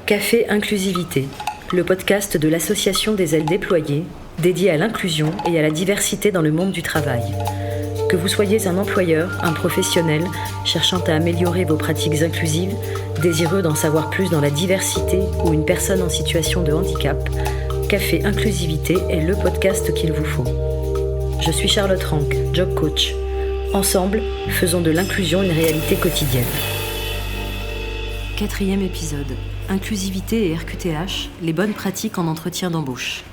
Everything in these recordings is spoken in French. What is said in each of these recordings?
Café Inclusivité, le podcast de l'association des ailes déployées, dédié à l'inclusion et à la diversité dans le monde du travail. Que vous soyez un employeur, un professionnel, cherchant à améliorer vos pratiques inclusives, désireux d'en savoir plus dans la diversité ou une personne en situation de handicap, Café Inclusivité est le podcast qu'il vous faut. Je suis Charlotte Rank, job coach. Ensemble, faisons de l'inclusion une réalité quotidienne. 4e épisode. Inclusivité et RQTH, les bonnes pratiques en entretien d'embauche.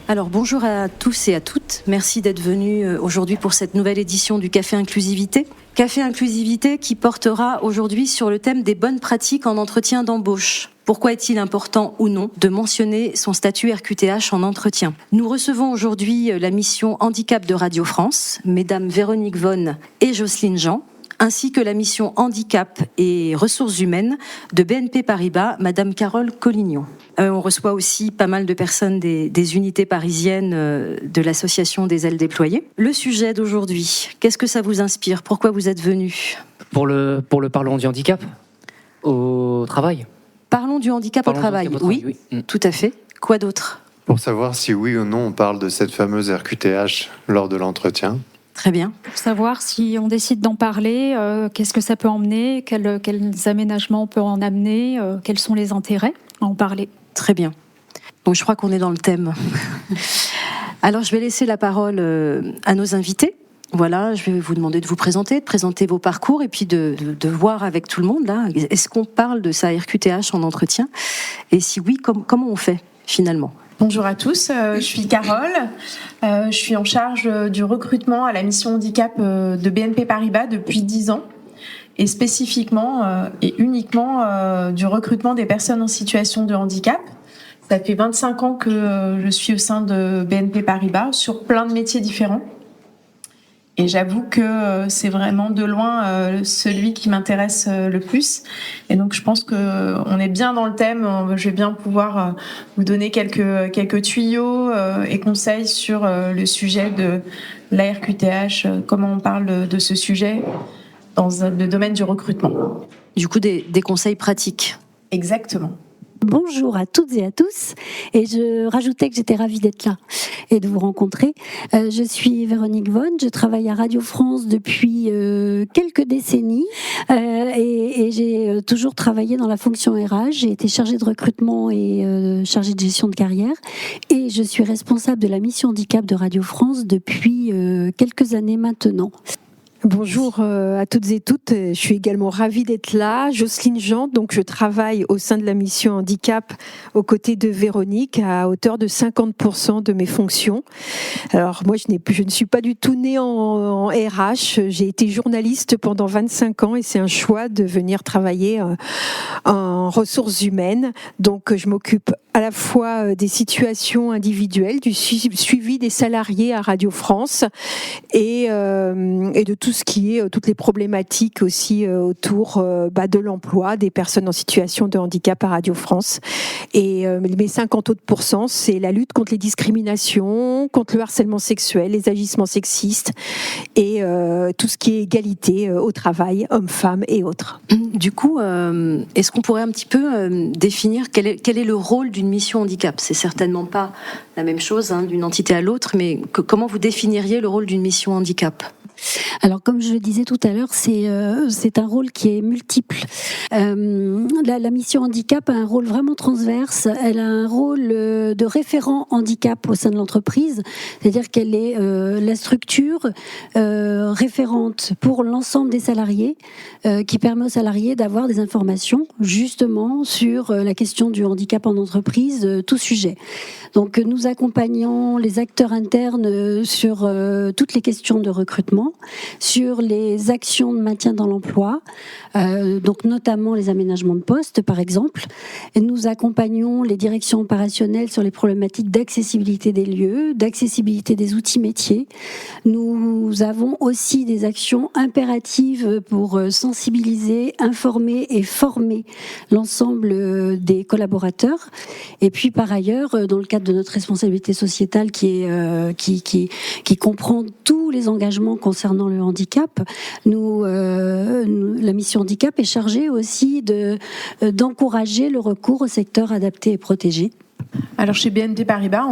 Alors bonjour à tous et à toutes, merci d'être venus aujourd'hui pour cette nouvelle édition du Café Inclusivité. Café Inclusivité qui portera aujourd'hui sur le thème des bonnes pratiques en entretien d'embauche. Pourquoi est-il important ou non de mentionner son statut RQTH en entretien ? Nous recevons aujourd'hui la mission Handicap de Radio France, mesdames Véronique Vonne et Jocelyne Jean, ainsi que la mission Handicap et Ressources Humaines de BNP Paribas, madame Carole Collignon. On reçoit aussi pas mal de personnes des unités parisiennes de l'association des ailes déployées. Le sujet d'aujourd'hui, qu'est-ce que ça vous inspire ? Pourquoi vous êtes venus ? Pour le parlons du handicap au travail. Parlons du handicap au travail, oui, tout à fait. Quoi d'autre ? Pour savoir si oui ou non on parle de cette fameuse RQTH lors de l'entretien. Très bien. Pour savoir si on décide d'en parler, qu'est-ce que ça peut emmener, quels aménagements on peut en amener, quels sont les intérêts à en parler. Très bien. Donc je crois qu'on est dans le thème. Alors je vais laisser la parole à nos invités. Voilà, je vais vous demander de vous présenter, de présenter vos parcours et puis de voir avec tout le monde, là, est-ce qu'on parle de sa RQTH en entretien ? Et si oui, comment on fait finalement ? Bonjour à tous, je suis Carole, je suis en charge du recrutement à la mission handicap de BNP Paribas depuis 10 ans et spécifiquement et uniquement du recrutement des personnes en situation de handicap. Ça fait 25 ans que je suis au sein de BNP Paribas sur plein de métiers différents. Et j'avoue que c'est vraiment de loin celui qui m'intéresse le plus. Et donc je pense que on est bien dans le thème. Je vais bien pouvoir vous donner quelques tuyaux et conseils sur le sujet de la RQTH, comment on parle de ce sujet dans le domaine du recrutement. Du coup, des conseils pratiques. Exactement. Bonjour à toutes et à tous, et je rajoutais que j'étais ravie d'être là et de vous rencontrer. Je suis Véronique Vonne, je travaille à Radio France depuis quelques décennies et j'ai toujours travaillé dans la fonction RH. J'ai été chargée de recrutement et chargée de gestion de carrière et je suis responsable de la mission handicap de Radio France depuis quelques années maintenant. Bonjour à toutes et toutes, je suis également ravie d'être là. Jocelyne Jean, donc je travaille au sein de la mission handicap aux côtés de Véronique à hauteur de 50% de mes fonctions. Alors moi je ne suis pas du tout née en RH, j'ai été journaliste pendant 25 ans et c'est un choix de venir travailler en ressources humaines. Donc je m'occupe à la fois des situations individuelles, du suivi des salariés à Radio France et de tout ce qui est toutes les problématiques aussi autour de l'emploi des personnes en situation de handicap à Radio France. Et mes 50 autres %, c'est la lutte contre les discriminations, contre le harcèlement sexuel, les agissements sexistes et tout ce qui est égalité au travail, hommes-femmes et autres. Du coup, est-ce qu'on pourrait un petit peu définir quel est le rôle d'une mission handicap ? C'est certainement pas la même chose d'une entité à l'autre, mais comment vous définiriez le rôle d'une mission handicap ? Alors, comme je le disais tout à l'heure, c'est un rôle qui est multiple. La mission handicap a un rôle vraiment transverse. Elle a un rôle de référent handicap au sein de l'entreprise, c'est-à-dire qu'elle est la structure référente pour l'ensemble des salariés, qui permet aux salariés d'avoir des informations justement sur la question du handicap en entreprise, tout sujet. Donc, nous accompagnons les acteurs internes sur toutes les questions de recrutement, sur les actions de maintien dans l'emploi, donc notamment les aménagements de poste par exemple. Et nous accompagnons les directions opérationnelles sur les problématiques d'accessibilité des lieux, d'accessibilité des outils métiers. Nous avons aussi des actions impératives pour sensibiliser, informer et former l'ensemble des collaborateurs. Et puis par ailleurs, dans le cadre de notre responsabilité sociétale qui comprend tous les engagements qu'on concernant le handicap. La mission handicap est chargée aussi d'encourager le recours au secteur adapté et protégé. Alors chez BNP Paribas,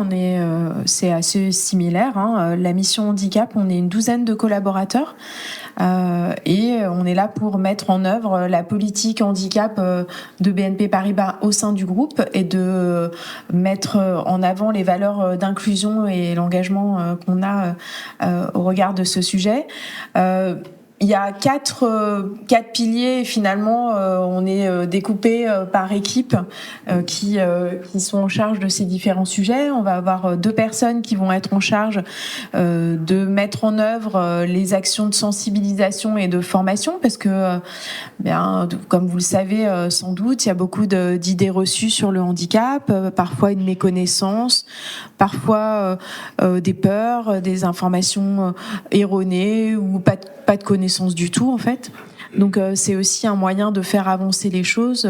c'est assez similaire. La mission handicap, on est une douzaine de collaborateurs et on est là pour mettre en œuvre la politique handicap de BNP Paribas au sein du groupe et de mettre en avant les valeurs d'inclusion et l'engagement qu'on a au regard de ce sujet. Il y a quatre piliers. Finalement, on est découpé par équipe qui sont en charge de ces différents sujets. On va avoir 2 personnes qui vont être en charge de mettre en œuvre les actions de sensibilisation et de formation, parce que, comme vous le savez sans doute, il y a beaucoup d'idées reçues sur le handicap, parfois une méconnaissance, parfois des peurs, des informations erronées ou pas de connaissance du tout en fait. Donc c'est aussi un moyen de faire avancer les choses,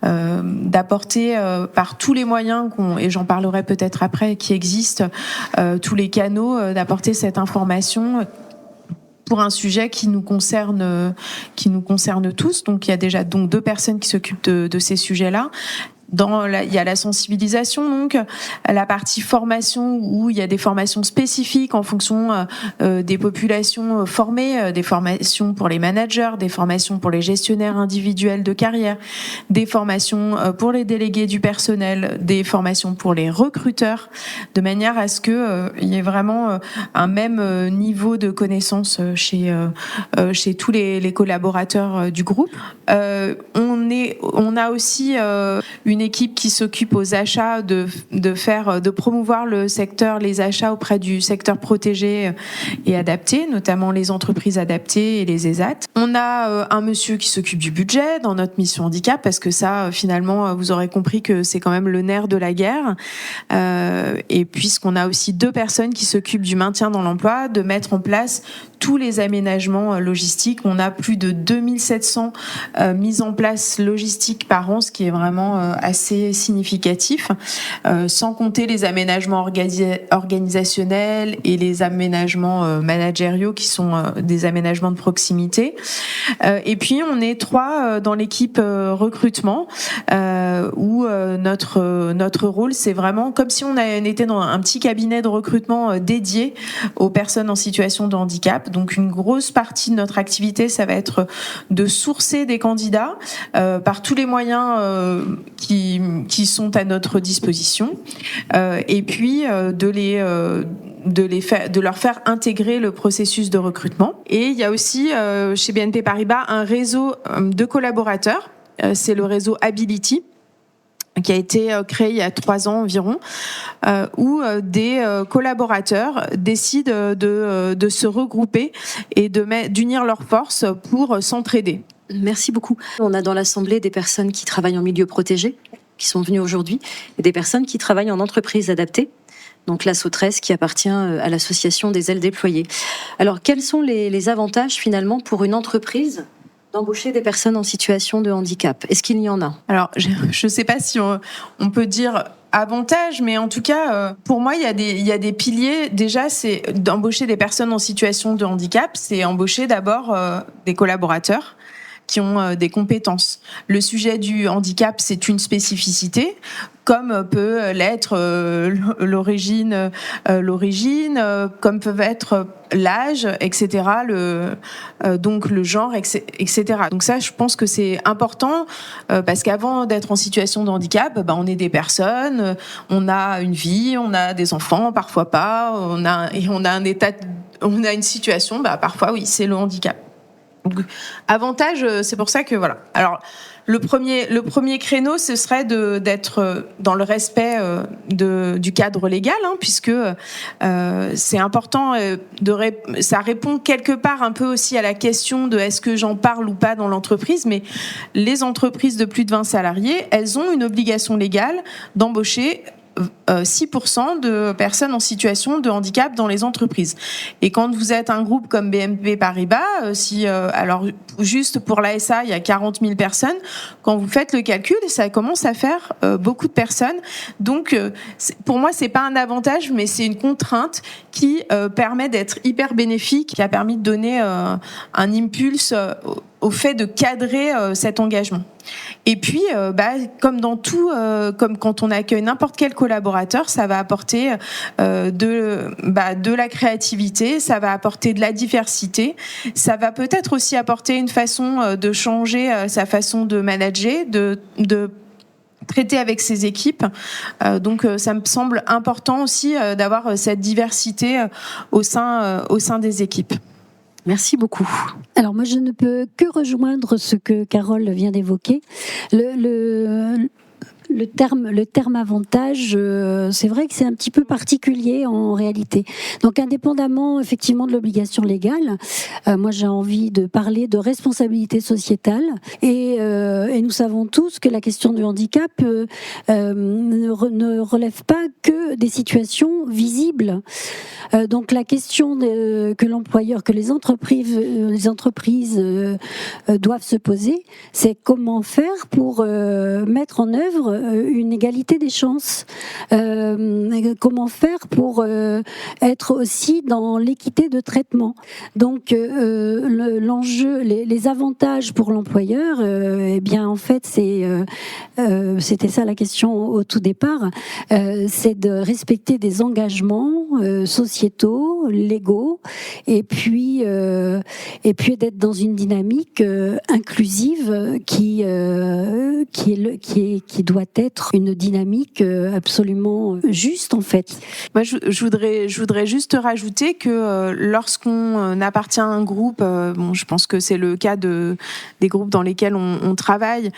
d'apporter par tous les moyens et j'en parlerai peut-être après, qui existent, tous les canaux, d'apporter cette information pour un sujet qui nous concerne tous. Donc il y a déjà 2 personnes qui s'occupent de ces sujets-là. Il y a la sensibilisation, donc la partie formation où il y a des formations spécifiques en fonction des populations formées, des formations pour les managers, des formations pour les gestionnaires individuels de carrière, des formations pour les délégués du personnel, des formations pour les recruteurs, de manière à ce que il y ait vraiment un même niveau de connaissance chez tous les collaborateurs du groupe. On a aussi une équipe qui s'occupe aux achats de promouvoir les achats auprès du secteur protégé et adapté, notamment les entreprises adaptées et les ESAT. On a un monsieur qui s'occupe du budget dans notre mission handicap, parce que ça, finalement, vous aurez compris que c'est quand même le nerf de la guerre. Et puisqu'on a aussi 2 personnes qui s'occupent du maintien dans l'emploi, de mettre en place tous les aménagements logistiques. On a plus de 2700 mises en place logistiques par an, ce qui est vraiment assez significatif, sans compter les aménagements organisationnels et les aménagements managériaux qui sont des aménagements de proximité. Et puis on est 3 dans l'équipe recrutement, où notre rôle, c'est vraiment comme si on était dans un petit cabinet de recrutement dédié aux personnes en situation de handicap. Donc une grosse partie de notre activité, ça va être de sourcer des candidats par tous les moyens qui sont à notre disposition, et puis de leur faire intégrer le processus de recrutement. Et il y a aussi chez BNP Paribas un réseau de collaborateurs, c'est le réseau Ability, qui a été créé il y a 3 ans environ, où des collaborateurs décident de se regrouper et d'unir leurs forces pour s'entraider. Merci beaucoup. On a dans l'Assemblée des personnes qui travaillent en milieu protégé, qui sont venues aujourd'hui, et des personnes qui travaillent en entreprise adaptée, donc la SO13 qui appartient à l'association des ailes déployées. Alors, quels sont les avantages finalement pour une entreprise d'embaucher des personnes en situation de handicap? Est-ce qu'il y en a? Alors, je ne sais pas si on peut dire avantage, mais en tout cas, pour moi, il y a des piliers. Déjà, c'est d'embaucher des personnes en situation de handicap, c'est embaucher d'abord des collaborateurs qui ont des compétences. Le sujet du handicap, c'est une spécificité, comme peut l'être l'origine, comme peuvent être l'âge, etc., donc le genre, etc. Donc ça, je pense que c'est important, parce qu'avant d'être en situation de handicap, on est des personnes, on a une vie, on a des enfants, parfois pas, on a une situation, parfois oui, c'est le handicap. Donc, avantage, c'est pour ça que voilà. Alors, le premier créneau, ce serait d'être dans le respect du cadre légal, puisque c'est important. Ça répond quelque part un peu aussi à la question de est-ce que j'en parle ou pas dans l'entreprise. Mais les entreprises de plus de 20 salariés, elles ont une obligation légale d'embaucher 6% de personnes en situation de handicap dans les entreprises. Et quand vous êtes un groupe comme BNP Paribas, alors juste pour l'ASA, il y a 40 000 personnes, quand vous faites le calcul, ça commence à faire beaucoup de personnes. Donc, pour moi, c'est pas un avantage, mais c'est une contrainte qui permet d'être hyper bénéfique, qui a permis de donner un impulse au fait de cadrer cet engagement. Et puis, comme dans tout, comme quand on accueille n'importe quel collaborateur, ça va apporter de la créativité, ça va apporter de la diversité, ça va peut-être aussi apporter une façon de changer sa façon de manager, de traiter avec ses équipes. Donc, ça me semble important aussi d'avoir cette diversité au sein des équipes. Merci beaucoup. Alors moi, je ne peux que rejoindre ce que Carole vient d'évoquer. Le terme avantage, c'est vrai que c'est un petit peu particulier en réalité. Donc indépendamment effectivement de l'obligation légale, moi j'ai envie de parler de responsabilité sociétale et nous savons tous que la question du handicap ne relève pas que des situations visibles. Donc la question que l'employeur, que les entreprises doivent se poser, c'est comment faire pour mettre en œuvre une égalité des chances. Comment faire pour être aussi dans l'équité de traitement. Donc l'enjeu, les avantages pour l'employeur, eh bien en fait c'était ça la question au tout départ, c'est de respecter des engagements sociétaux, légaux, et puis d'être dans une dynamique inclusive qui doit être une dynamique absolument juste en fait. Moi, je voudrais juste rajouter que lorsqu'on appartient à un groupe, je pense que c'est le cas des groupes dans lesquels on travaille,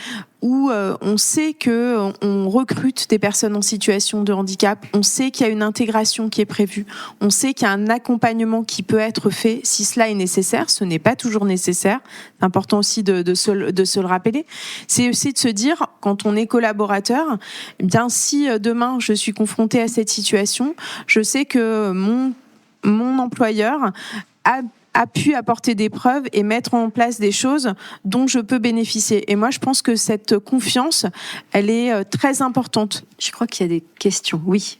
où on sait que on recrute des personnes en situation de handicap, on sait qu'il y a une intégration qui est prévue, on sait qu'il y a un accompagnement qui peut être fait si cela est nécessaire. Ce n'est pas toujours nécessaire. C'est important aussi de se le rappeler. C'est aussi de se dire, quand on est collaborateur, eh bien si demain je suis confrontée à cette situation, je sais que mon employeur a pu apporter des preuves et mettre en place des choses dont je peux bénéficier. Et moi, je pense que cette confiance, elle est très importante. Je crois qu'il y a des questions. Oui.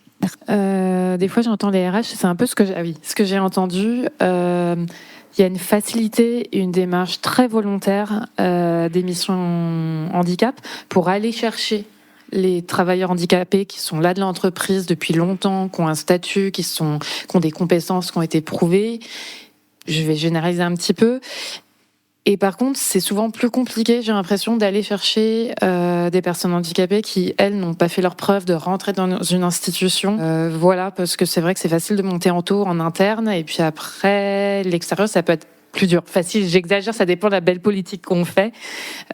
Des fois, j'entends les RH, c'est un peu ce que j'ai entendu. Il y a une facilité, une démarche très volontaire des missions handicap pour aller chercher les travailleurs handicapés qui sont là de l'entreprise depuis longtemps, qui ont un statut, qui ont des compétences qui ont été prouvées. Je vais généraliser un petit peu. Et par contre, c'est souvent plus compliqué, j'ai l'impression, d'aller chercher des personnes handicapées qui, elles, n'ont pas fait leur preuve de rentrer dans une institution. Voilà, parce que c'est vrai que c'est facile de monter en taux en interne, et puis après, l'extérieur, ça peut être plus dur. Facile, j'exagère, ça dépend de la belle politique qu'on fait.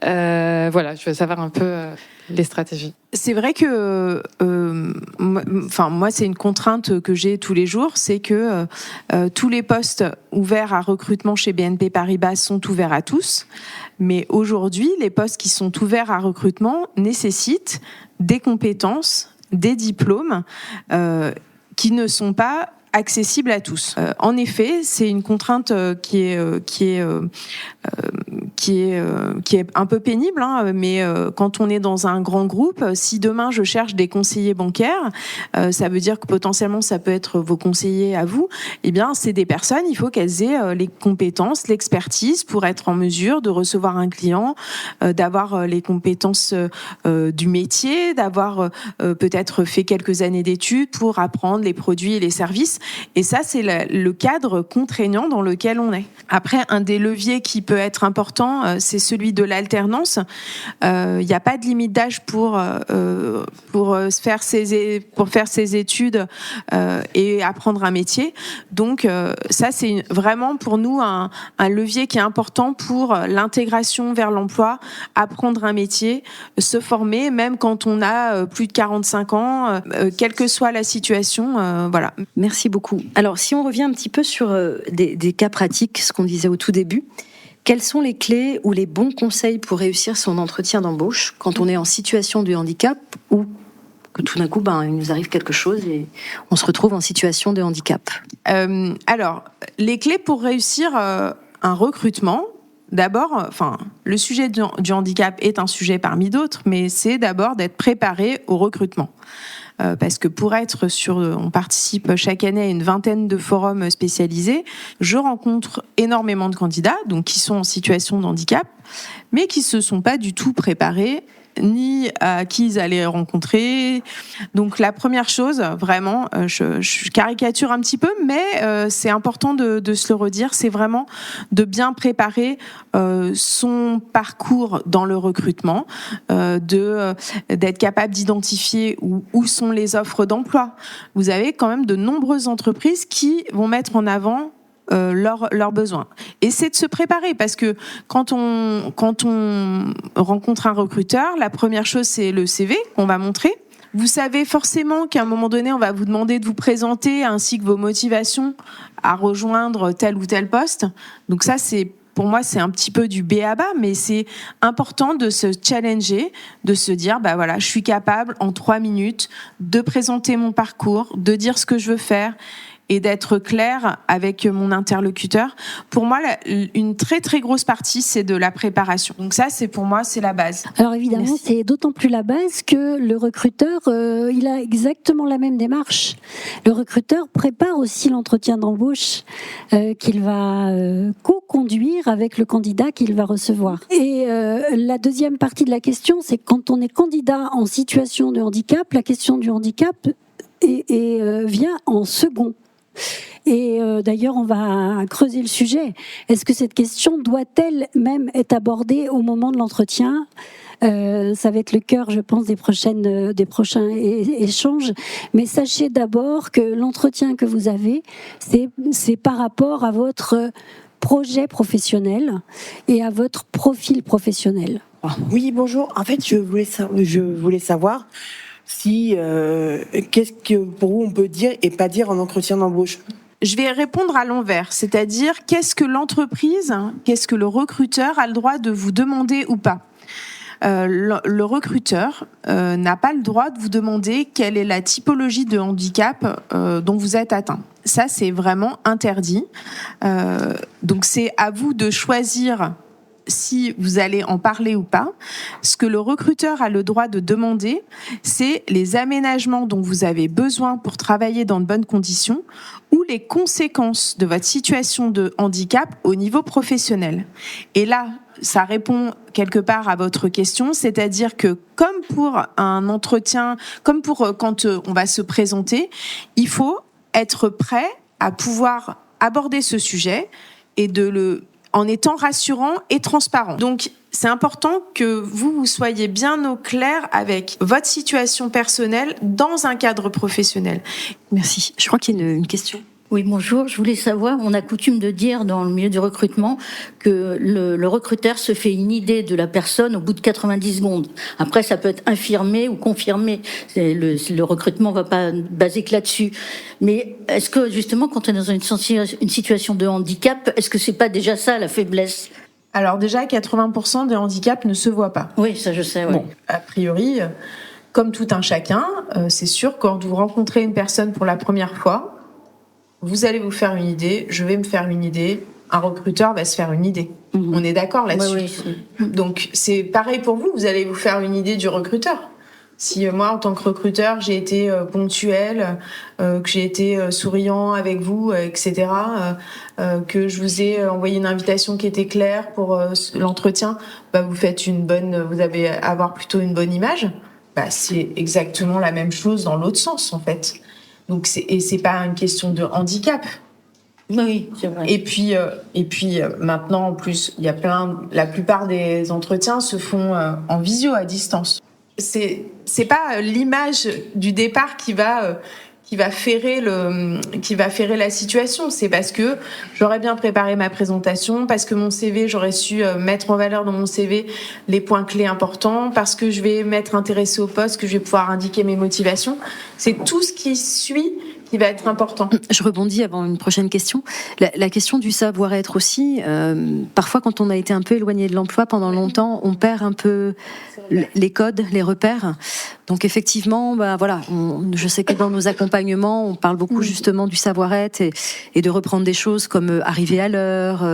Voilà, je veux savoir un peu les stratégies. C'est vrai que, moi, c'est une contrainte que j'ai tous les jours, c'est que tous les postes ouverts à recrutement chez BNP Paribas sont ouverts à tous. Mais aujourd'hui, les postes qui sont ouverts à recrutement nécessitent des compétences, des diplômes qui ne sont pas accessible à tous. En effet, c'est une contrainte qui est un peu pénible, mais quand on est dans un grand groupe, si demain je cherche des conseillers bancaires, ça veut dire que potentiellement ça peut être vos conseillers à vous. Eh bien, c'est des personnes, il faut qu'elles aient les compétences, l'expertise pour être en mesure de recevoir un client, d'avoir les compétences du métier, d'avoir peut-être fait quelques années d'études pour apprendre les produits et les services. Et ça, c'est le cadre contraignant dans lequel on est. Après, un des leviers qui peut être important, c'est celui de l'alternance. Il n'y a pas de limite d'âge pour faire ses études et apprendre un métier. Donc, ça, c'est vraiment pour nous un levier qui est important pour l'intégration vers l'emploi, apprendre un métier, se former, même quand on a plus de 45 ans, quelle que soit la situation. Voilà. Merci beaucoup. Alors, si on revient un petit peu sur des cas pratiques, ce qu'on disait au tout début, quelles sont les clés ou les bons conseils pour réussir son entretien d'embauche quand on est en situation de handicap ou que tout d'un coup, il nous arrive quelque chose et on se retrouve en situation de handicap. Alors, les clés pour réussir un recrutement, d'abord, le sujet du handicap est un sujet parmi d'autres, mais c'est d'abord d'être préparé au recrutement. Parce que on participe chaque année à une vingtaine de forums spécialisés. Je rencontre énormément de candidats, donc qui sont en situation de handicap, mais qui se sont pas du tout préparés ni à qui ils allaient rencontrer. Donc la première chose, vraiment, je caricature un petit peu, mais c'est important de se le redire, c'est vraiment de bien préparer son parcours dans le recrutement, d'être capable d'identifier où sont les offres d'emploi. Vous avez quand même de nombreuses entreprises qui vont mettre en avant leurs besoins. Et c'est de se préparer parce que quand on rencontre un recruteur, la première chose c'est le CV qu'on va montrer. Vous savez forcément qu'à un moment donné, on va vous demander de vous présenter ainsi que vos motivations à rejoindre tel ou tel poste. Donc ça, pour moi, c'est un petit peu du b.a.-ba, mais c'est important de se challenger, de se dire, je suis capable en 3 minutes de présenter mon parcours, de dire ce que je veux faire et d'être clair avec mon interlocuteur. Pour moi, une très très grosse partie, c'est de la préparation. Donc ça, pour moi, c'est la base. Alors évidemment, c'est d'autant plus la base que le recruteur, il a exactement la même démarche. Le recruteur prépare aussi l'entretien d'embauche qu'il va co-conduire avec le candidat qu'il va recevoir. Et la deuxième partie de la question, c'est quand on est candidat en situation de handicap, la question du handicap vient en second. Et d'ailleurs, on va creuser le sujet. Est-ce que cette question doit-elle même être abordée au moment de l'entretien ? Ça va être le cœur, je pense, des prochains échanges. Mais sachez d'abord que l'entretien que vous avez, c'est par rapport à votre projet professionnel et à votre profil professionnel. Oui, bonjour. En fait, je voulais savoir si qu'est-ce que pour vous on peut dire et pas dire en entretien d'embauche. Je vais répondre à l'envers, c'est-à-dire qu'est-ce que l'entreprise, qu'est-ce que le recruteur a le droit de vous demander ou pas. Le recruteur n'a pas le droit de vous demander quelle est la typologie de handicap dont vous êtes atteint. Ça, c'est vraiment interdit. Donc c'est à vous de choisir si vous allez en parler ou pas. Ce que le recruteur a le droit de demander, c'est les aménagements dont vous avez besoin pour travailler dans de bonnes conditions ou les conséquences de votre situation de handicap au niveau professionnel. Et là, ça répond quelque part à votre question, c'est-à-dire que comme pour un entretien, comme pour quand on va se présenter, il faut être prêt à pouvoir aborder ce sujet et en étant rassurant et transparent. Donc, c'est important que vous soyez bien au clair avec votre situation personnelle dans un cadre professionnel. Merci. Je crois qu'il y a une question. Oui, bonjour. Je voulais savoir, on a coutume de dire dans le milieu du recrutement que le recruteur se fait une idée de la personne au bout de 90 secondes. Après, ça peut être infirmé ou confirmé. Le recrutement va pas baser que là-dessus. Mais est-ce que, justement, quand on est dans une situation de handicap, est-ce que c'est pas déjà ça, la faiblesse ? Alors déjà, 80% des handicaps ne se voient pas. Oui, ça je sais, oui. Bon, a priori, comme tout un chacun, c'est sûr, quand vous rencontrez une personne pour la première fois, vous allez vous faire une idée, je vais me faire une idée, un recruteur va se faire une idée. Mmh. On est d'accord là-dessus. Oui. Donc c'est pareil pour vous, vous allez vous faire une idée du recruteur. Si moi, en tant que recruteur, j'ai été ponctuel, que j'ai été souriant avec vous, etc., que je vous ai envoyé une invitation qui était claire pour l'entretien, vous allez avoir plutôt une bonne image. C'est exactement la même chose dans l'autre sens, en fait. Donc c'est pas une question de handicap. Oui, c'est vrai. Et puis maintenant en plus, la plupart des entretiens se font en visio à distance. C'est pas l'image du départ qui va ferrer la situation. C'est parce que j'aurais bien préparé ma présentation, parce que mon CV, j'aurais su mettre en valeur dans mon CV les points clés importants, parce que je vais m'être intéressée au poste, que je vais pouvoir indiquer mes motivations. C'est tout ce qui suit qui va être important. Je rebondis avant une prochaine question. La question du savoir-être aussi, parfois quand on a été un peu éloigné de l'emploi pendant longtemps, on perd un peu les codes, les repères. Donc effectivement, voilà, je sais que dans nos accompagnements, on parle beaucoup justement du savoir-être et de reprendre des choses comme arriver à l'heure,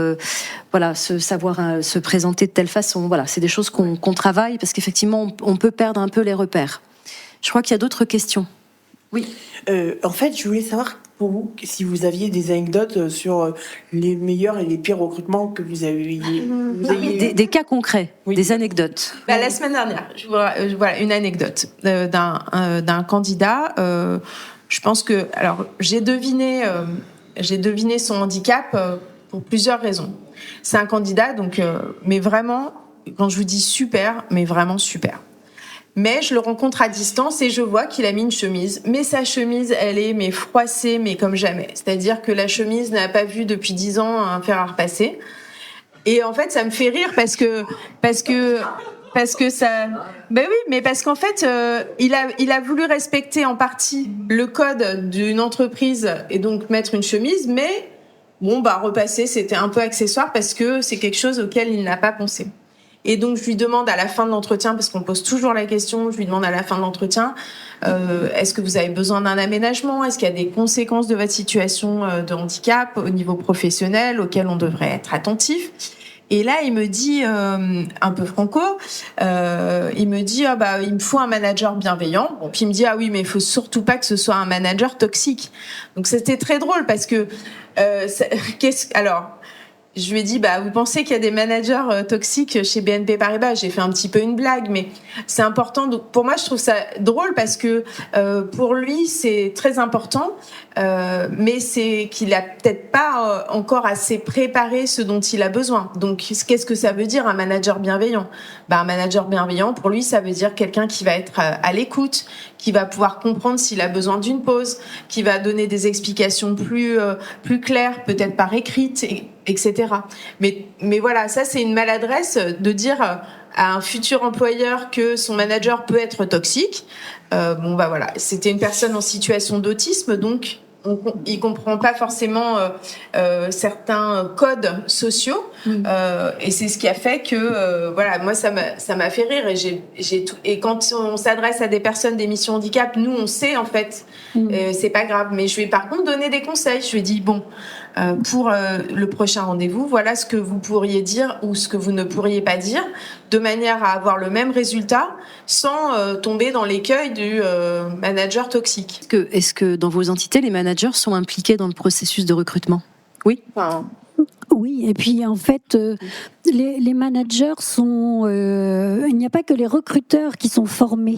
voilà, savoir se présenter de telle façon. Voilà, c'est des choses qu'on travaille parce qu'effectivement, on peut perdre un peu les repères. Je crois qu'il y a d'autres questions. Oui. En fait, je voulais savoir pour vous si vous aviez des anecdotes sur les meilleurs et les pires recrutements que vous avez. Des cas concrets, des anecdotes. La semaine dernière, voilà une anecdote d'un candidat. Je pense que, alors, j'ai deviné son handicap pour plusieurs raisons. C'est un candidat, donc, mais vraiment, quand je vous dis super, mais vraiment super. Mais je le rencontre à distance et je vois qu'il a mis une chemise. Mais sa chemise, elle est froissée, mais comme jamais. C'est-à-dire que la chemise n'a pas vu depuis 10 ans un fer à repasser. Et en fait, ça me fait rire parce que ça. Ben oui, mais parce qu'en fait, il a voulu respecter en partie le code d'une entreprise et donc mettre une chemise, mais repasser, c'était un peu accessoire parce que c'est quelque chose auquel il n'a pas pensé. Et donc, je lui demande à la fin de l'entretien, parce qu'on pose toujours la question, je lui demande à la fin de l'entretien, est-ce que vous avez besoin d'un aménagement ? Est-ce qu'il y a des conséquences de votre situation de handicap au niveau professionnel auxquelles on devrait être attentif ? Et là, il me dit, un peu franco, il me dit, il me faut un manager bienveillant. Bon, puis il me dit, ah oui, mais il faut surtout pas que ce soit un manager toxique. Donc, c'était très drôle parce que, alors, je lui ai dit, vous pensez qu'il y a des managers toxiques chez BNP Paribas ? J'ai fait un petit peu une blague, mais c'est important. Donc, pour moi, je trouve ça drôle parce que pour lui, c'est très important, mais c'est qu'il a peut-être pas encore assez préparé ce dont il a besoin. Donc, qu'est-ce que ça veut dire un manager bienveillant ? Un manager bienveillant, pour lui, ça veut dire quelqu'un qui va être à l'écoute, qui va pouvoir comprendre s'il a besoin d'une pause, qui va donner des explications plus claires, peut-être par écrite, etc. Mais voilà, ça c'est une maladresse de dire à un futur employeur que son manager peut être toxique. Voilà, c'était une personne en situation d'autisme, donc il comprend pas forcément certains codes sociaux, et c'est ce qui a fait que moi ça m'a fait rire, et quand on s'adresse à des personnes des missions handicap, nous on sait en fait, c'est pas grave, mais je vais par contre donner des conseils. Je lui ai dit pour le prochain rendez-vous, voilà ce que vous pourriez dire ou ce que vous ne pourriez pas dire, de manière à avoir le même résultat sans tomber dans l'écueil du manager toxique. Est-ce que dans vos entités, les managers sont impliqués dans le processus de recrutement ? Oui. Oui, et puis en fait, les managers sont... il n'y a pas que les recruteurs qui sont formés.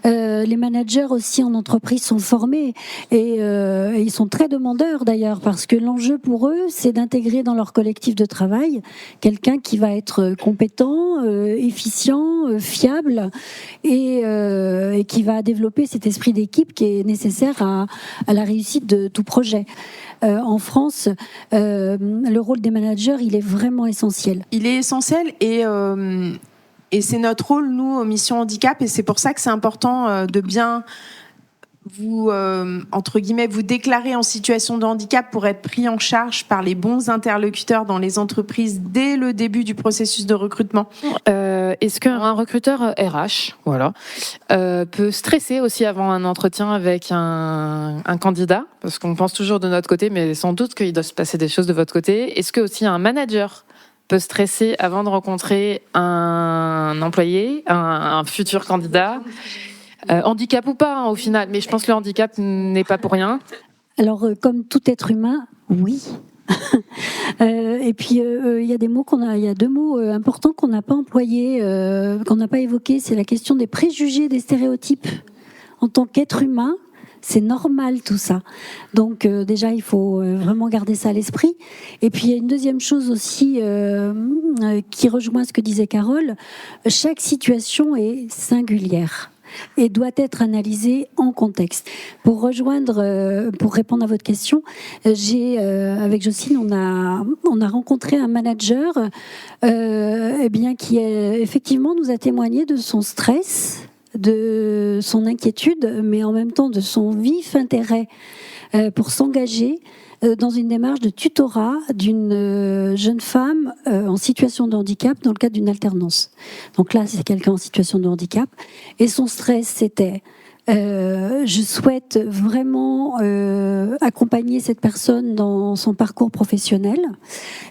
Les managers aussi en entreprise sont formés et ils sont très demandeurs d'ailleurs, parce que l'enjeu pour eux, c'est d'intégrer dans leur collectif de travail quelqu'un qui va être compétent, efficient, fiable et qui va développer cet esprit d'équipe qui est nécessaire à la réussite de tout projet. En France, le rôle des managers, il est vraiment essentiel. Il est essentiel et c'est notre rôle, nous, aux missions handicap, et c'est pour ça que c'est important de bien vous, entre guillemets, vous déclarer en situation de handicap pour être pris en charge par les bons interlocuteurs dans les entreprises dès le début du processus de recrutement. Est-ce qu'un recruteur RH peut stresser aussi avant un entretien avec un candidat ? Parce qu'on pense toujours de notre côté, mais sans doute qu'il doit se passer des choses de votre côté. Est-ce que aussi un manager peut stresser avant de rencontrer un employé, un futur candidat ? Handicap ou pas, au final, mais je pense que le handicap n'est pas pour rien. Alors, comme tout être humain, oui. Et puis il y a deux mots importants qu'on n'a pas employés, qu'on n'a pas évoqués. C'est la question des préjugés, des stéréotypes. En tant qu'être humain, c'est normal tout ça. Donc déjà, il faut vraiment garder ça à l'esprit. Et puis il y a une deuxième chose aussi qui rejoint ce que disait Carole. Chaque situation est singulière et doit être analysée en contexte. Pour répondre à votre question, avec Jocelyne, on a rencontré un manager qui effectivement nous a témoigné de son stress, de son inquiétude, mais en même temps de son vif intérêt pour s'engager dans une démarche de tutorat d'une jeune femme en situation de handicap dans le cadre d'une alternance. Donc là, c'est quelqu'un en situation de handicap. Et son stress, c'était je souhaite vraiment accompagner cette personne dans son parcours professionnel.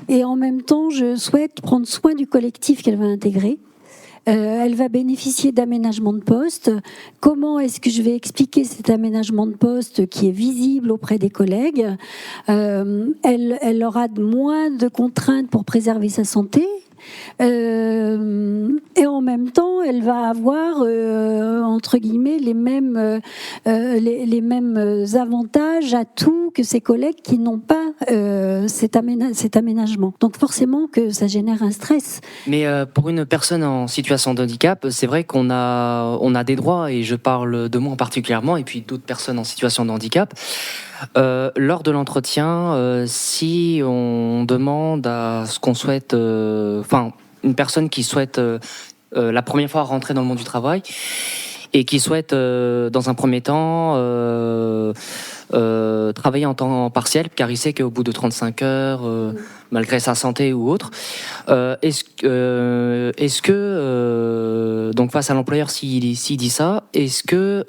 Et en même temps, je souhaite prendre soin du collectif qu'elle va intégrer. Elle va bénéficier d'aménagement de poste. Comment est-ce que je vais expliquer cet aménagement de poste qui est visible auprès des collègues? Elle aura moins de contraintes pour préserver sa santé. Et en même temps, elle va avoir entre guillemets les mêmes avantages, atouts que ses collègues qui n'ont pas cet aménagement. Donc forcément que ça génère un stress. Mais pour une personne en situation de handicap, c'est vrai qu'on a des droits, et je parle de moi particulièrement, et puis d'autres personnes en situation de handicap. Lors de l'entretien, si on demande à ce qu'on souhaite, une personne qui souhaite la première fois rentrer dans le monde du travail et qui souhaite dans un premier temps travailler en temps partiel, car il sait qu'au bout de 35 heures, malgré sa santé ou autre, est-ce que donc face à l'employeur, s'il dit ça, est-ce que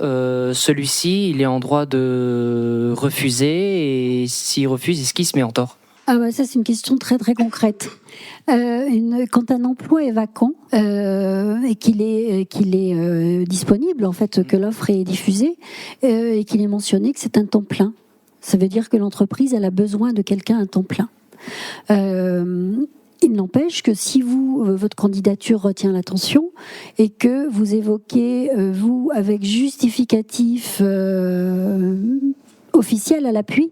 celui-ci il est en droit de refuser, et s'il refuse, est-ce qu'il se met en tort? Ah bah ça, c'est une question très très concrète. Quand un emploi est vacant et qu'il est disponible, en fait, que l'offre est diffusée et qu'il est mentionné que c'est un temps plein, ça veut dire que l'entreprise elle a besoin de quelqu'un à temps plein. Il n'empêche que si votre candidature retient l'attention et que vous évoquez, vous, avec justificatif officiel à l'appui,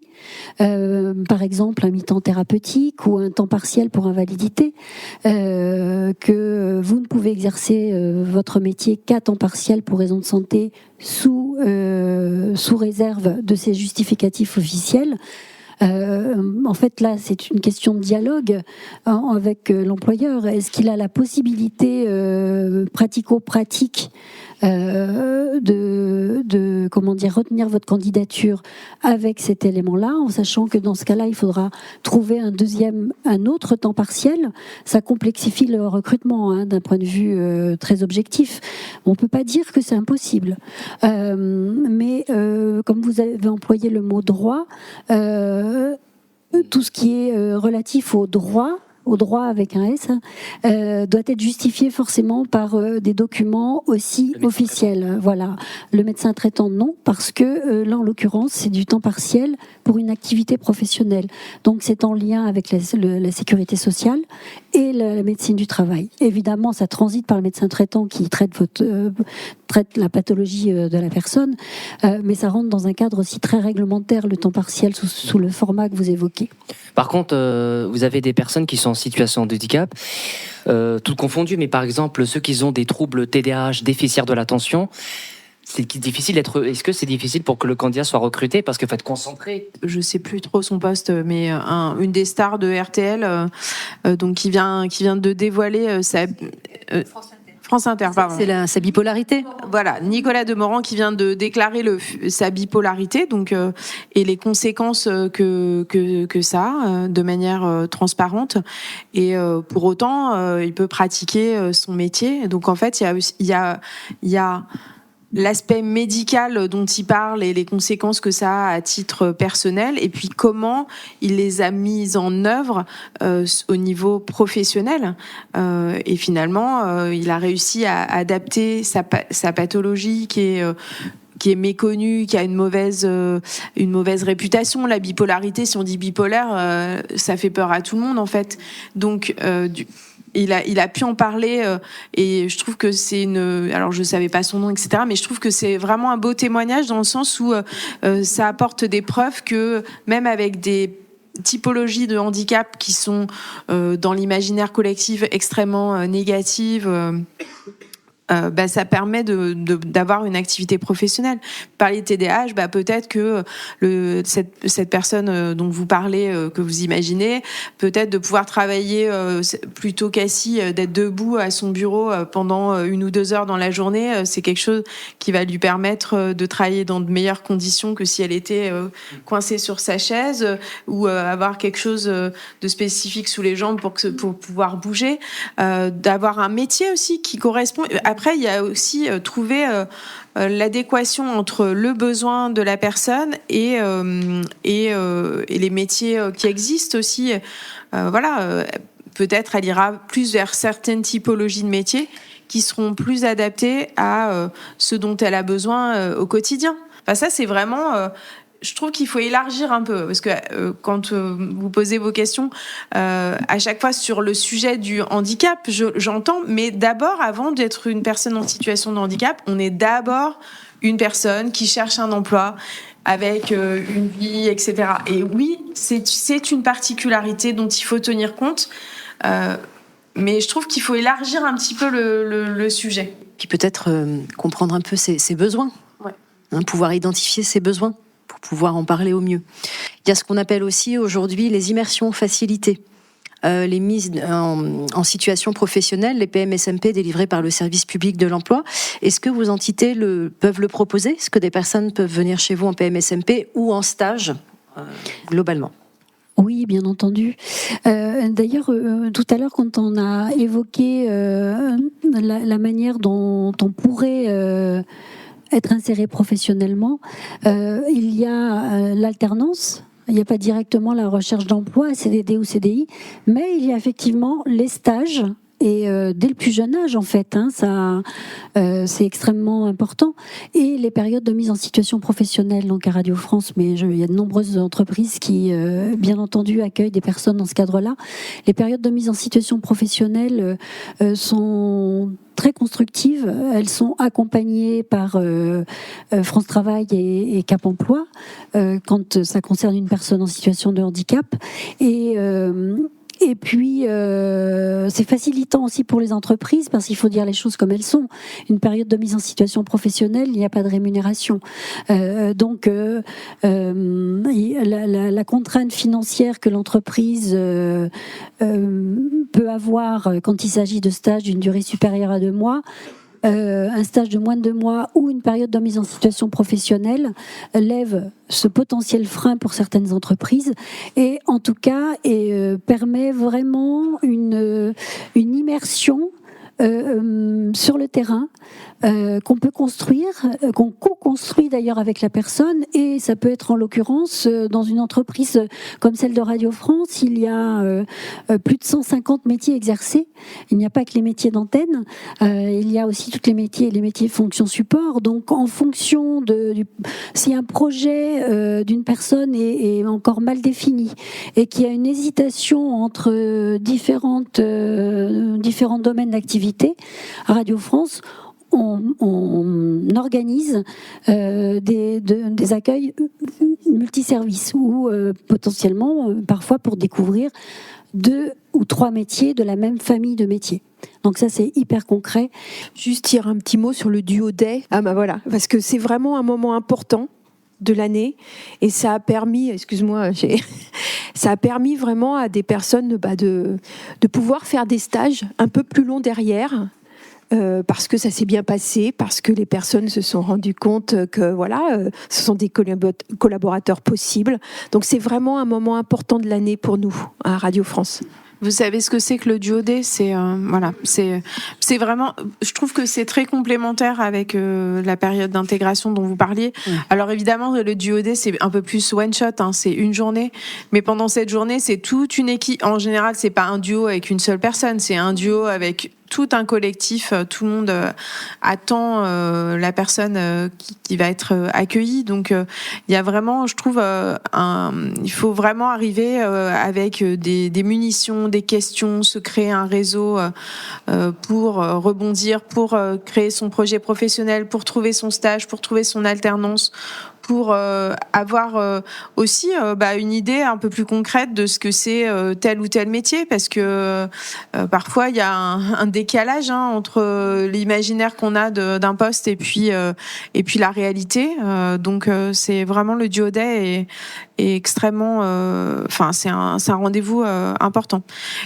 par exemple un mi-temps thérapeutique ou un temps partiel pour invalidité, que vous ne pouvez exercer votre métier qu'à temps partiel pour raison de santé sous réserve de ces justificatifs officiels. En fait, là, c'est une question de dialogue avec l'employeur. Est-ce qu'il a la possibilité pratico-pratique de retenir votre candidature avec cet élément-là, en sachant que dans ce cas-là, il faudra trouver un autre temps partiel. Ça complexifie le recrutement d'un point de vue très objectif. On peut pas dire que c'est impossible, mais comme vous avez employé le mot droit, tout ce qui est relatif au droit avec un S, doit être justifié forcément par des documents aussi officiels. Voilà. Le médecin traitant, non, parce que là, en l'occurrence, c'est du temps partiel pour une activité professionnelle. Donc, c'est en lien avec la sécurité sociale et la médecine du travail. Évidemment, ça transite par le médecin traitant qui traite la pathologie de la personne, mais ça rentre dans un cadre aussi très réglementaire, le temps partiel sous le format que vous évoquez. Par contre, vous avez des personnes qui sont en situation de handicap, tout confondu, mais par exemple ceux qui ont des troubles TDAH, déficitaires de l'attention, c'est difficile d'être. Est-ce que c'est difficile pour que le candidat soit recruté parce qu'il faut être concentré? Je sais plus trop son poste, mais une des stars de RTL, donc qui vient de dévoiler sa France Inter, pardon. C'est sa bipolarité. Voilà, Nicolas Demorand qui vient de déclarer sa bipolarité, donc et les conséquences que ça a de manière transparente. Et pour autant, il peut pratiquer son métier. Donc en fait, il y a l'aspect médical dont il parle et les conséquences que ça a à titre personnel, et puis comment il les a mises en œuvre au niveau professionnel. Et finalement, il a réussi à adapter sa pathologie qui est méconnue, qui a une mauvaise réputation. La bipolarité, si on dit bipolaire, ça fait peur à tout le monde en fait. Donc il a pu en parler et je trouve que c'est alors je savais pas son nom, etc., mais je trouve que c'est vraiment un beau témoignage dans le sens où ça apporte des preuves que même avec des typologies de handicap qui sont dans l'imaginaire collectif extrêmement négatives, ça permet d'avoir une activité professionnelle. Parler de TDAH, peut-être que cette personne dont vous parlez, que vous imaginez, peut-être de pouvoir travailler plutôt qu'assis, d'être debout à son bureau pendant 1 ou 2 heures dans la journée, c'est quelque chose qui va lui permettre de travailler dans de meilleures conditions que si elle était coincée sur sa chaise, ou avoir quelque chose de spécifique sous les jambes pour pouvoir bouger, d'avoir un métier aussi qui correspond. Après, il y a aussi trouver l'adéquation entre le besoin de la personne et les métiers qui existent aussi. Peut-être elle ira plus vers certaines typologies de métiers qui seront plus adaptées à ce dont elle a besoin au quotidien. Ça, c'est vraiment... je trouve qu'il faut élargir un peu, parce que quand vous posez vos questions, à chaque fois sur le sujet du handicap, j'entends, mais d'abord, avant d'être une personne en situation de handicap, on est d'abord une personne qui cherche un emploi avec une vie, etc. Et oui, c'est une particularité dont il faut tenir compte, mais je trouve qu'il faut élargir un petit peu le sujet. Puis peut-être comprendre un peu ses besoins, pouvoir identifier ses besoins, pour pouvoir en parler au mieux. Il y a ce qu'on appelle aussi aujourd'hui les immersions facilitées, les mises en situation professionnelle, les PMSMP délivrées par le service public de l'emploi. Est-ce que vos entités peuvent le proposer ? Est-ce que des personnes peuvent venir chez vous en PMSMP ou en stage, globalement ? Oui, bien entendu. D'ailleurs, tout à l'heure, quand on a évoqué la manière dont on pourrait... être inséré professionnellement, il y a l'alternance, il n'y a pas directement la recherche d'emploi, CDD ou CDI, mais il y a effectivement les stages, et dès le plus jeune âge en fait, c'est extrêmement important, et les périodes de mise en situation professionnelle, donc à Radio France, mais il y a de nombreuses entreprises qui bien entendu accueillent des personnes dans ce cadre-là. Les périodes de mise en situation professionnelle sont très constructives, elles sont accompagnées par France Travail et Cap Emploi quand ça concerne une personne en situation de handicap, et puis, c'est facilitant aussi pour les entreprises, parce qu'il faut dire les choses comme elles sont. Une période de mise en situation professionnelle, il n'y a pas de rémunération. Donc, la contrainte financière que l'entreprise peut avoir quand il s'agit de stages d'une durée supérieure à 2 mois, un stage de moins de 2 mois ou une période de mise en situation professionnelle lève ce potentiel frein pour certaines entreprises, et en tout cas permet vraiment une immersion sur le terrain qu'on peut construire, qu'on co-construit d'ailleurs avec la personne, et ça peut être en l'occurrence dans une entreprise comme celle de Radio France, il y a plus de 150 métiers exercés. Il n'y a pas que les métiers d'antenne, il y a aussi tous les métiers fonction support. Donc en fonction si un projet d'une personne est encore mal défini et qu'il y a une hésitation entre différents domaines d'activité, à Radio France, on organise des accueils multiservices ou potentiellement, parfois pour découvrir 2 ou 3 métiers de la même famille de métiers. Donc ça, c'est hyper concret. Juste dire un petit mot sur le duo day. Voilà, parce que c'est vraiment un moment important de l'année, et ça a permis, ça a permis vraiment à des personnes de pouvoir faire des stages un peu plus longs derrière, parce que ça s'est bien passé, parce que les personnes se sont rendues compte que ce sont des collaborateurs possibles. Donc c'est vraiment un moment important de l'année pour nous à Radio France. Vous savez ce que c'est que le duodé ? C'est vraiment. Je trouve que c'est très complémentaire avec la période d'intégration dont vous parliez. Alors évidemment, le duodé, c'est un peu plus one shot, c'est une journée. Mais pendant cette journée, c'est toute une équipe. En général, c'est pas un duo avec une seule personne, c'est un duo avec tout un collectif, tout le monde attend la personne qui va être accueillie. Donc il y a vraiment, je trouve, il faut vraiment arriver avec des munitions, des questions, se créer un réseau pour rebondir, pour créer son projet professionnel, pour trouver son stage, pour trouver son alternance, pour avoir aussi une idée un peu plus concrète de ce que c'est tel ou tel métier, parce que parfois il y a un décalage entre l'imaginaire qu'on a d'un poste et puis la réalité. Donc c'est vraiment le duo-day est extrêmement, c'est un rendez-vous important.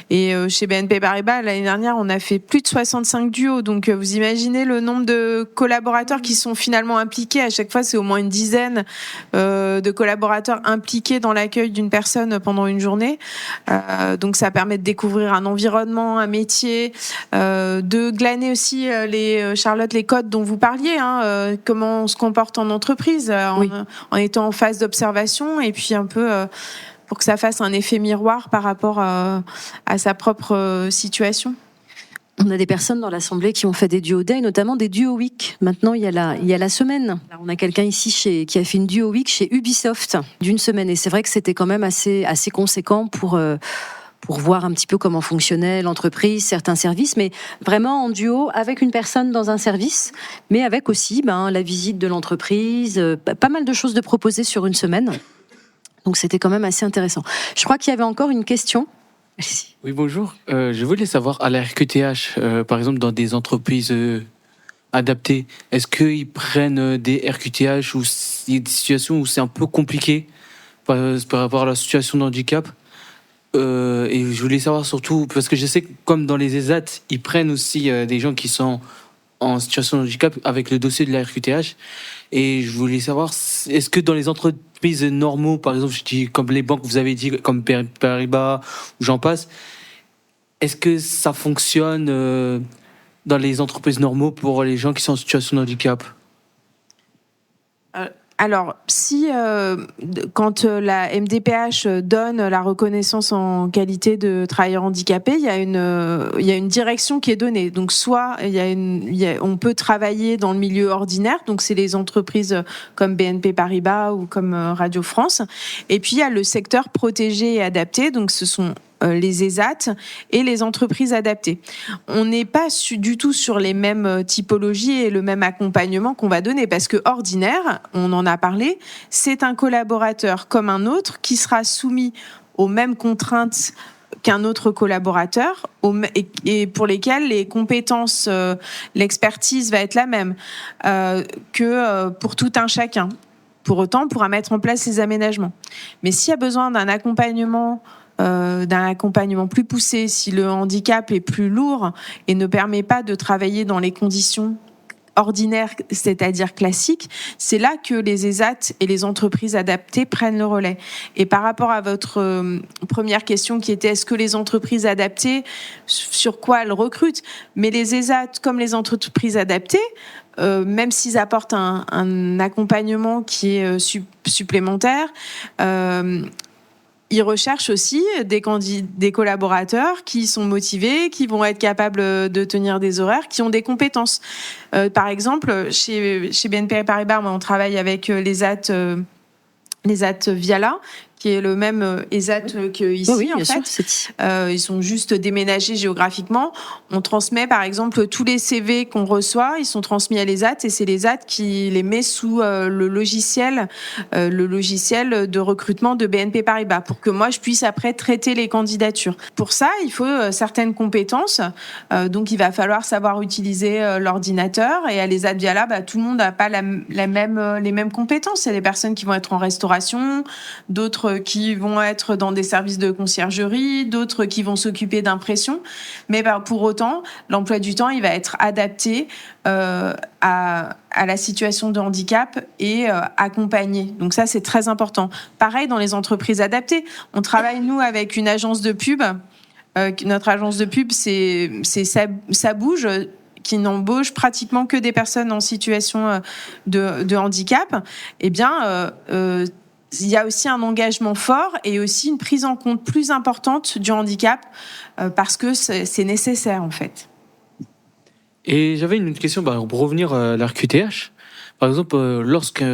Et chez BNP Paribas l'année dernière, on a fait plus de 65 duos. Donc vous imaginez le nombre de collaborateurs qui sont finalement impliqués. À chaque fois, c'est au moins une dizaine de collaborateurs impliqués dans l'accueil d'une personne pendant une journée. Donc ça permet de découvrir un environnement, un métier, de glaner aussi les codes dont vous parliez, comment on se comporte en entreprise, en étant en phase d'observation, et puis un peu pour que ça fasse un effet miroir par rapport à sa propre situation. On a des personnes dans l'Assemblée qui ont fait des duo day, notamment des duo week. Maintenant, il y a la semaine. Alors, on a quelqu'un ici qui a fait une duo week chez Ubisoft d'une semaine. Et c'est vrai que c'était quand même assez conséquent pour voir un petit peu comment fonctionnait l'entreprise, certains services, mais vraiment en duo avec une personne dans un service, mais avec aussi la visite de l'entreprise, pas mal de choses de proposer sur une semaine. Donc c'était quand même assez intéressant. Je crois qu'il y avait encore une question. Oui, bonjour. Je voulais savoir, à la RQTH, par exemple, dans des entreprises adaptées, est-ce qu'ils prennent des RQTH ou il y a des situations où c'est un peu compliqué par rapport à la situation de handicap? Et je voulais savoir surtout, parce que je sais que comme dans les ESAT, ils prennent aussi des gens qui sont en situation de handicap avec le dossier de la RQTH. Et je voulais savoir, est-ce que dans les entreprises normaux, par exemple, je dis comme les banques, vous avez dit, comme Paribas, ou j'en passe, est-ce que ça fonctionne dans les entreprises normaux pour les gens qui sont en situation de handicap? Alors, si quand la MDPH donne la reconnaissance en qualité de travailleur handicapé, il y a une direction qui est donnée. Donc, soit on peut travailler dans le milieu ordinaire, donc c'est les entreprises comme BNP Paribas ou comme Radio France. Et puis il y a le secteur protégé et adapté, donc ce sont les ESAT et les entreprises adaptées. On n'est pas du tout sur les mêmes typologies et le même accompagnement qu'on va donner, parce que ordinaire, on en a parlé, c'est un collaborateur comme un autre qui sera soumis aux mêmes contraintes qu'un autre collaborateur et pour lesquels les compétences, l'expertise va être la même que pour tout un chacun. Pour autant, on pourra mettre en place les aménagements. Mais s'il y a besoin d'un accompagnement plus poussé, si le handicap est plus lourd et ne permet pas de travailler dans les conditions ordinaires, c'est-à-dire classiques, c'est là que les ESAT et les entreprises adaptées prennent le relais. Et par rapport à votre première question qui était est-ce que les entreprises adaptées, sur quoi elles recrutent? Mais les ESAT comme les entreprises adaptées, même s'ils apportent un accompagnement qui est supplémentaire, ils recherchent aussi des collaborateurs qui sont motivés, qui vont être capables de tenir des horaires, qui ont des compétences. Par exemple, chez BNP Paribas, on travaille avec les ESAT Viala, qui est le même ESAT qu'ici, oui, en fait. Sûr, ils sont juste déménagés géographiquement. On transmet, par exemple, tous les CV qu'on reçoit, ils sont transmis à l'ESAT et c'est l'ESAT qui les met sous le logiciel de recrutement de BNP Paribas pour que moi, je puisse après traiter les candidatures. Pour ça, il faut certaines compétences. Donc, il va falloir savoir utiliser l'ordinateur et à l'ESAT Viala, tout le monde n'a pas les mêmes compétences. Il y a des personnes qui vont être en restauration, d'autres qui vont être dans des services de conciergerie, d'autres qui vont s'occuper d'impression. Mais pour autant, l'emploi du temps, il va être adapté à la situation de handicap et accompagné. Donc ça, c'est très important. Pareil dans les entreprises adaptées. On travaille, nous, avec une agence de pub. Notre agence de pub, c'est ça bouge, qui n'embauche pratiquement que des personnes en situation de handicap. Eh bien, il y a aussi un engagement fort et aussi une prise en compte plus importante du handicap parce que c'est nécessaire en fait. Et j'avais une question pour revenir à la RQTH. Par exemple, lorsque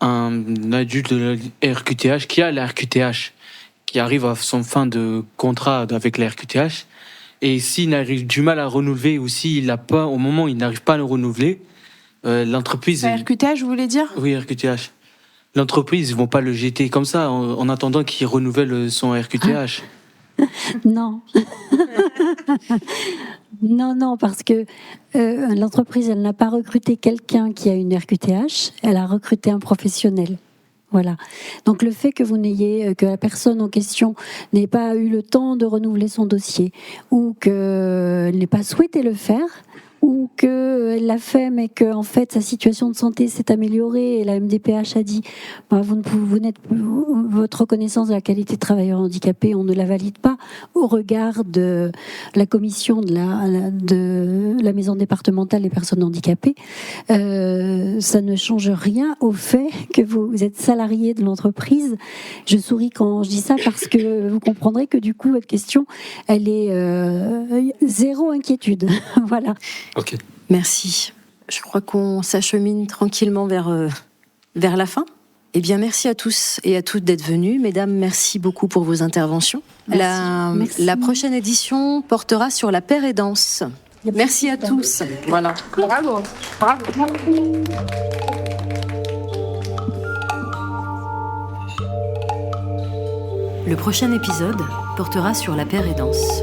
un adulte de la RQTH qui a la RQTH qui arrive à son fin de contrat avec la RQTH et s'il a du mal à renouveler ou s'il n'a pas, au moment où il n'arrive pas à le renouveler, l'entreprise... RQTH, vous voulez dire? Oui, RQTH. L'entreprise, ils vont pas le jeter comme ça en attendant qu'il renouvelle son RQTH. Non. Non, parce que l'entreprise, elle n'a pas recruté quelqu'un qui a une RQTH, elle a recruté un professionnel. Voilà. Donc le fait que que la personne en question n'ait pas eu le temps de renouveler son dossier ou qu'elle n'ait pas souhaité le faire, ou qu'elle l'a fait, mais que en fait sa situation de santé s'est améliorée et la MDPH a dit votre reconnaissance de la qualité de travailleur handicapé, on ne la valide pas au regard de la commission de la maison départementale des personnes handicapées. Ça ne change rien au fait que vous êtes salarié de l'entreprise. Je souris quand je dis ça parce que vous comprendrez que du coup votre question, elle est zéro inquiétude. Voilà. Ok. Merci. Je crois qu'on s'achemine tranquillement vers la fin. Eh bien, merci à tous et à toutes d'être venus. Mesdames, merci beaucoup pour vos interventions. Merci. La prochaine édition portera sur la paire et danse. Merci à tous. Voilà. Bravo. Le prochain épisode portera sur la paire et danse.